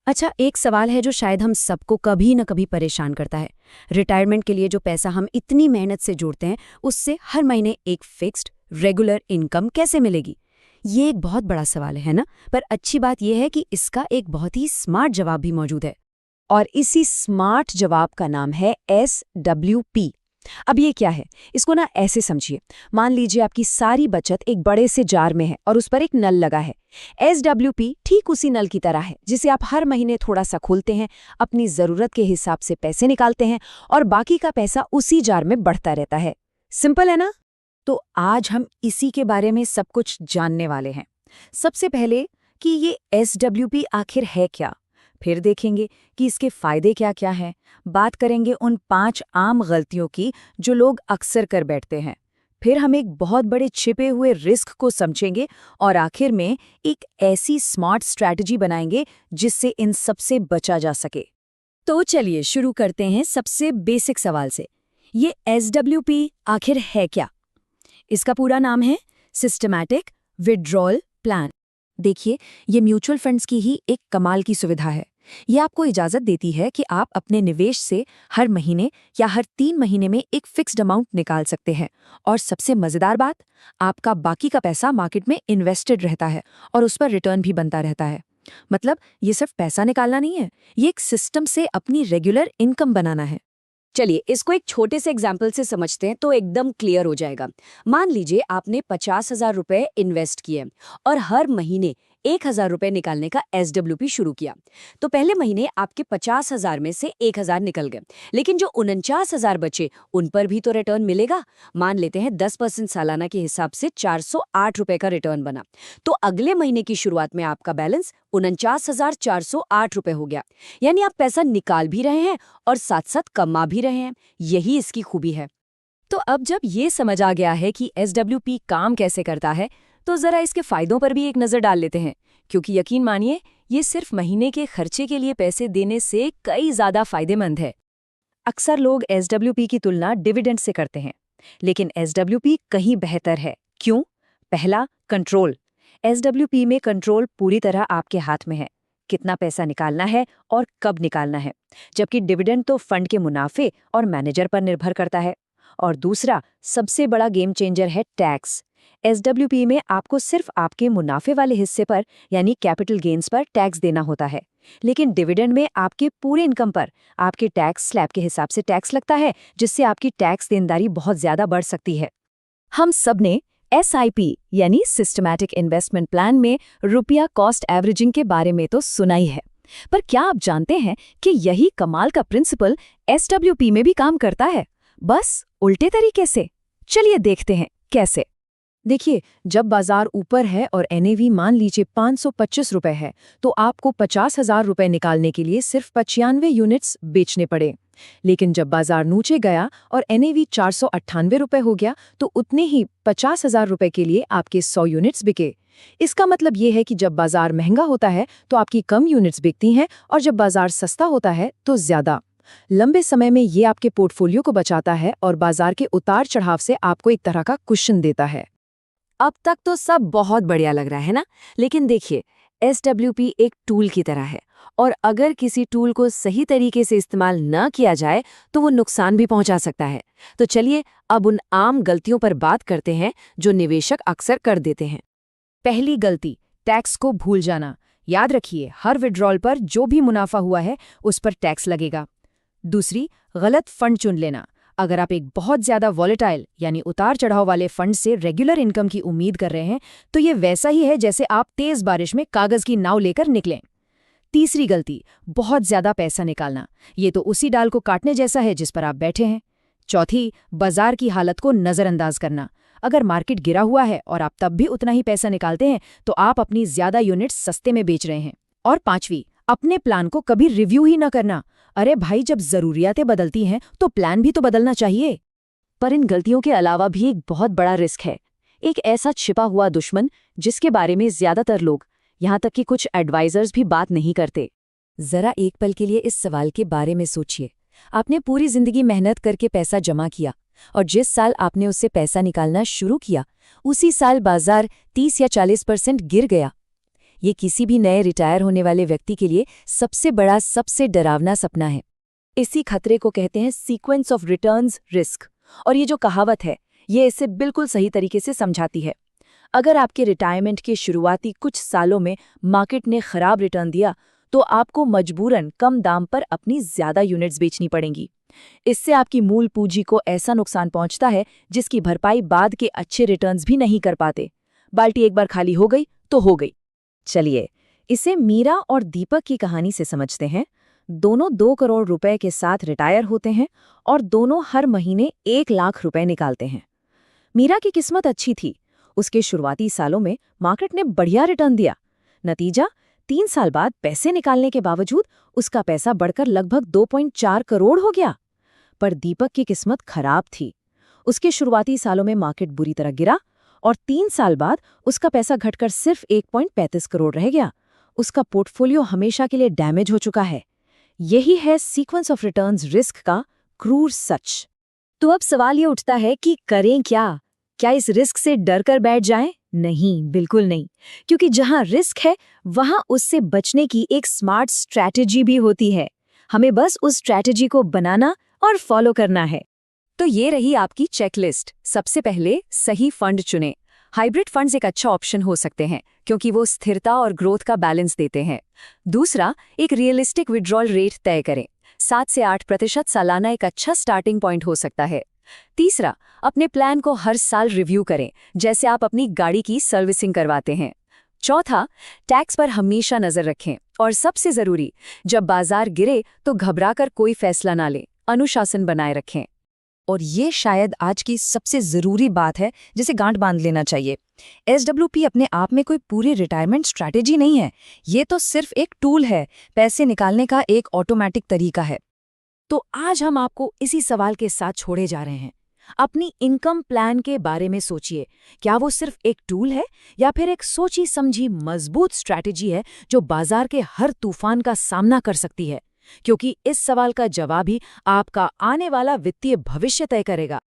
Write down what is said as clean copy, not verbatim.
अच्छा, एक सवाल है जो शायद हम सबको कभी न कभी परेशान करता है। रिटायरमेंट के लिए जो पैसा हम इतनी मेहनत से जोड़ते हैं, उससे हर महीने एक फिक्स्ड रेगुलर इनकम कैसे मिलेगी? ये एक बहुत बड़ा सवाल है ना? पर अच्छी बात यह है कि इसका एक बहुत ही स्मार्ट जवाब भी मौजूद है। और इसी स्मार्ट जवाब का नाम है SWP। अब ये क्या है? इसको ना ऐसे समझिए। मान लीजिए आपकी सारी बचत एक बड़े से जार में है और उस पर एक नल लगा है। SWP ठीक उसी नल की तरह है जिसे आप हर महीने थोड़ा सा खोलते हैं, अपनी जरूरत के हिसाब से पैसे निकालते हैं और बाकी का पैसा उसी जार में बढ़ता रहता है। सिंपल है ना? तो आज हम इसी के बारे में सब कुछ जानने वाले हैं। सबसे पहले कि ये SWP आखिर है क्या, फिर देखेंगे कि इसके फायदे क्या क्या हैं। बात करेंगे उन 5 आम गलतियों की जो लोग अक्सर कर बैठते हैं। फिर हम एक बहुत बड़े छिपे हुए रिस्क को समझेंगे और आखिर में एक ऐसी स्मार्ट स्ट्रैटेजी बनाएंगे जिससे इन सबसे बचा जा सके। तो चलिए शुरू करते हैं सबसे बेसिक सवाल से। ये SWP आखिर है क्या? इसका पूरा नाम है सिस्टमैटिक विड्रॉल प्लान। देखिए, ये म्यूचुअल फंड्स की ही एक कमाल की सुविधा है। ये आपको इजाजत देती है कि आप अपने निवेश से हर महीने या हर 3 महीने में एक फिक्स्ड अमाउंट निकाल सकते हैं। और सबसे मजेदार बात, आपका बाकी का पैसा मार्केट में इन्वेस्टेड रहता है और उस पर रिटर्न भी बनता रहता है। मतलब ये सिर्फ पैसा निकालना नहीं है, ये एक सिस्टम से अपनी रेगुलर इनकम बनाना है। चलिए इसको एक छोटे से एग्जाम्पल से समझते हैं तो एकदम क्लियर हो जाएगा। मान लीजिए आपने 50,000 रुपए इन्वेस्ट किए और हर महीने 1,000 रुपए निकालने का SWP शुरू किया। तो पहले महीने आपके 50,000 में से 1,000 निकल गए, लेकिन जो 49,000 बचे उन पर भी तो रिटर्न मिलेगा। मान लेते हैं 10% सालाना के हिसाब से 408 रुपए का रिटर्न बना। तो अगले महीने की शुरुआत में आपका बैलेंस 49,408 रुपए हो गया। यानी आप पैसा निकाल भी रहे हैं और साथ साथ कमा भी रहे हैं। यही इसकी खूबी है। तो अब जब ये समझ आ गया है कि SWP काम कैसे करता है, तो जरा इसके फायदों पर भी एक नजर डाल लेते हैं। क्योंकि यकीन मानिए, ये सिर्फ महीने के खर्चे के लिए पैसे देने से कई ज्यादा फायदेमंद है। अक्सर लोग SWP की तुलना डिविडेंड से करते हैं, लेकिन SWP कहीं बेहतर है। क्यों? पहला, कंट्रोल। SWP में कंट्रोल पूरी तरह आपके हाथ में है, कितना पैसा निकालना है और कब निकालना है। जबकि डिविडेंड तो फंड के मुनाफे और मैनेजर पर निर्भर करता है। और दूसरा, सबसे बड़ा गेम चेंजर है टैक्स। SWP में आपको सिर्फ आपके मुनाफे वाले हिस्से पर यानी कैपिटल गेन्स पर टैक्स देना होता है, लेकिन डिविडेंड में आपके पूरे इनकम पर आपके टैक्स स्लैब के हिसाब से टैक्स लगता है, जिससे आपकी टैक्स देनदारी बहुत ज्यादा बढ़ सकती है। हम सब ने SIP यानी सिस्टमैटिक इन्वेस्टमेंट प्लान में रुपया कॉस्ट एवरेजिंग के बारे में तो सुना ही है, पर क्या आप जानते हैं कि यही कमाल का प्रिंसिपल SWP में भी काम करता है, बस उल्टे तरीके से? चलिए देखते हैं कैसे। देखिए, जब बाजार ऊपर है और NAV मान लीजिए 525 रुपए है, तो आपको 50,000 रुपए निकालने के लिए सिर्फ 95 यूनिट्स बेचने पड़े। लेकिन जब बाजार नीचे गया और NAV 498 रुपए हो गया, तो उतने ही 50,000 रुपए के लिए आपके 100 यूनिट्स बिके। इसका मतलब ये है कि जब बाजार महंगा होता है तो आपकी कम यूनिट्स बिकती हैं, और जब बाजार सस्ता होता है तो ज्यादा। लंबे समय में ये आपके पोर्टफोलियो को बचाता है और बाजार के उतार चढ़ाव से आपको एक तरह का कुशन देता है। अब तक तो सब बहुत बढ़िया लग रहा है ना? लेकिन देखिए, SWP एक टूल की तरह है, और अगर किसी टूल को सही तरीके से इस्तेमाल न किया जाए तो वो नुकसान भी पहुंचा सकता है। तो चलिए अब उन आम गलतियों पर बात करते हैं जो निवेशक अक्सर कर देते हैं। पहली गलती, टैक्स को भूल जाना। याद रखिए, हर विड्रॉल पर जो भी मुनाफा हुआ है उस पर टैक्स लगेगा। दूसरी, गलत फंड चुन लेना। अगर आप एक बहुत ज्यादा वॉलेटाइल यानी उतार चढ़ाव वाले फंड से रेगुलर इनकम की उम्मीद कर रहे हैं, तो ये वैसा ही है जैसे आप तेज बारिश में कागज की नाव लेकर निकलें। तीसरी गलती, बहुत ज्यादा पैसा निकालना। ये तो उसी डाल को काटने जैसा है जिस पर आप बैठे हैं। चौथी, बाजार की हालत को नजरअंदाज करना। अगर मार्केट गिरा हुआ है और आप तब भी उतना ही पैसा निकालते हैं, तो आप अपनी ज्यादा यूनिट्स सस्ते में बेच रहे हैं। और पांचवी, अपने प्लान को कभी रिव्यू ही न करना। अरे भाई, जब जरूरियातें बदलती हैं तो प्लान भी तो बदलना चाहिए। पर इन गलतियों के अलावा भी एक बहुत बड़ा रिस्क है, एक ऐसा छिपा हुआ दुश्मन जिसके बारे में ज्यादातर लोग, यहाँ तक कि कुछ एडवाइजर्स भी बात नहीं करते। जरा एक पल के लिए इस सवाल के बारे में सोचिए। आपने पूरी जिंदगी मेहनत करके पैसा जमा किया, और जिस साल आपने उससे पैसा निकालना शुरू किया, उसी साल बाजार 30 या 40% गिर गया। ये किसी भी नए रिटायर होने वाले व्यक्ति के लिए सबसे बड़ा, सबसे डरावना सपना है। इसी खतरे को कहते हैं सीक्वेंस ऑफ रिटर्न्स रिस्क। और ये जो कहावत है, ये इसे बिल्कुल सही तरीके से समझाती है। अगर आपके रिटायरमेंट के शुरुआती कुछ सालों में मार्केट ने खराब रिटर्न दिया, तो आपको मजबूरन कम दाम पर अपनी ज्यादा यूनिट्स बेचनी पड़ेंगी। इससे आपकी मूल पूंजी को ऐसा नुकसान पहुंचता है जिसकी भरपाई बाद के अच्छे रिटर्न्स भी नहीं कर पाते। बाल्टी एक बार खाली हो गई तो हो गई। चलिए, इसे मीरा और दीपक की कहानी से समझते हैं। दोनों 2 करोड़ रुपए के साथ रिटायर होते हैं और दोनों हर महीने 1 लाख रुपए निकालते हैं। मीरा की किस्मत अच्छी थी। उसके शुरुआती सालों में मार्केट ने बढ़िया रिटर्न दिया। नतीजा, 3 साल बाद पैसे निकालने के बावजूद उसका पैसा बढ़कर लगभग 2.4 करोड़ हो गया। पर दीपक की किस्मत खराब थी। उसके शुरुआती सालों में मार्केट बुरी तरह गिरा और 3 साल बाद उसका पैसा घटकर सिर्फ 1.35 करोड़ रह गया। उसका पोर्टफोलियो हमेशा के लिए डैमेज हो चुका है। यही है सीक्वेंस ऑफ रिटर्न्स रिस्क का क्रूर सच। तो अब सवाल ये उठता है कि करें क्या? क्या इस रिस्क से डर कर बैठ जाएं? नहीं, बिल्कुल नहीं। क्योंकि जहां रिस्क है, वहां उससे बचने की एक स्मार्ट स्ट्रैटेजी भी होती है। हमें बस उस स्ट्रैटेजी को बनाना और फॉलो करना है। तो ये रही आपकी चेकलिस्ट। सबसे पहले सही फंड चुनें। हाइब्रिड फंड्स एक अच्छा ऑप्शन हो सकते हैं क्योंकि वो स्थिरता और ग्रोथ का बैलेंस देते हैं। दूसरा, एक रियलिस्टिक विड्रॉल रेट तय करें। 7 से 8% सालाना एक अच्छा स्टार्टिंग पॉइंट हो सकता है। तीसरा, अपने प्लान को हर साल रिव्यू करें, जैसे आप अपनी गाड़ी की सर्विसिंग करवाते हैं। चौथा, टैक्स पर हमेशा नजर रखें। और सबसे जरूरी, जब बाजार गिरे तो घबराकर कोई फैसला ना लें, अनुशासन बनाए रखें। और ये शायद आज की सबसे ज़रूरी बात है जिसे गांठ बांध लेना चाहिए। SWP अपने आप में कोई पूरी रिटायरमेंट स्ट्रैटेजी नहीं है। ये तो सिर्फ एक टूल है, पैसे निकालने का एक ऑटोमेटिक तरीका है। तो आज हम आपको इसी सवाल के साथ छोड़े जा रहे हैं। अपनी इनकम प्लान के बारे में सोचिए। क्या वो सिर्फ एक टूल है या फिर एक सोची समझी मजबूत स्ट्रैटेजी है जो बाजार के हर तूफान का सामना कर सकती है? क्योंकि इस सवाल का जवाब ही आपका आने वाला वित्तीय भविष्य तय करेगा।